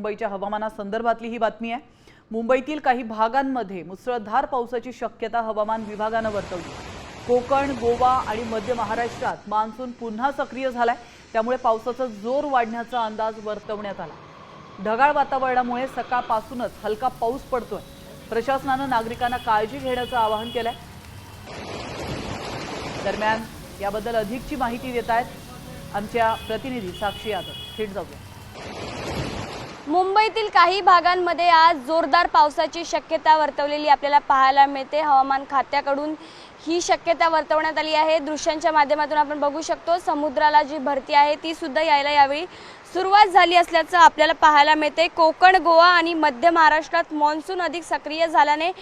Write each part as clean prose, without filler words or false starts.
मुंबईच्या हवामानासंदर्भातली ही बातमी आहे। मुंबईतील काही भागांमध्ये मुसळधार पावसाची शक्यता हवामान विभागाने वर्तवली। कोकण, गोवा आणि मध्य महाराष्ट्रात मान्सून पुन्हा सक्रिय झालाय, त्यामुळे पावसाचा जोर वाढण्याचा अंदाज वर्तवण्यात आला। ढगाळ वातावरणामुळे सकाळपासूनच हलका पाऊस पडतोय। प्रशासनाने नागरिकांना काळजी घेण्याचं आवाहन केलंय। दरम्यान याबद्दल अधिकची माहिती देत आहेत आमच्या प्रतिनिधी साक्षी यादव। थेट जाऊया। मुंबईतील काही भागांमध्ये आज जोरदार पावसाची शक्यता वर्तवलेली आपल्याला पाहायला मिळते। हवामान खात्याकडून ही शक्यता वर्तवण्यात आली आहे। दृश्यांच्या माध्यमातून आपण बघू शकतो समुद्राला जी भरती आहे ती सुद्धा यावेळी सुरुवात झाली असल्याचं आपल्याला पाहायला मिळते। कोकण, गोवा आणि मध्य महाराष्ट्रात मान्सून अधिक सक्रिय झाल्याने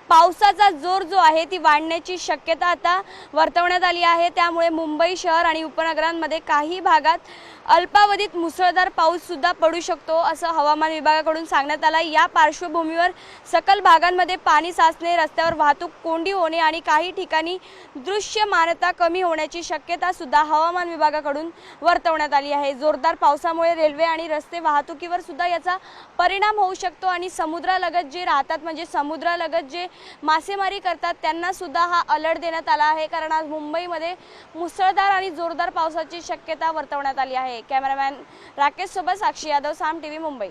पावसाचा जोर जो आहे ती वाढण्याची शक्यता आता वर्तवण्यात आली आहे। त्यामुळे मुंबई शहर आणि उपनगरांमध्ये काही भागात अल्पावधीत मुसळधार पाऊस सुद्धा पडू शकतो असं हवामान विभागाकडून सांगण्यात आलं। या पार्श्वभूमीवर सकल भागांमध्ये पाणी साचणे, रस्त्यावर वाहतूक कोंडी होणे आणि काही ठिकाणी दृश्यमानता कमी होण्याची शक्यता सुद्धा हवामान विभागाकडून वर्तवण्यात आली आहे। जोरदार पावसामुळे रेल्वे आणि रस्ते वाहतुकीवर सुद्धा याचा परिणाम होऊ शकतो आणि समुद्रालगत जे राहतात म्हणजे समुद्रालगत जे मासेमारी करतात त्यांना सुद्धा हा अलर्ट देण्यात आला आहे, कारण आज मुंबईमध्ये मुसळधार आणि जोरदार पावसाची शक्यता वर्तवण्यात आली आहे। कॅमेरामॅन राकेश सोबत साक्षी यादव, साम टीव्ही, मुंबई।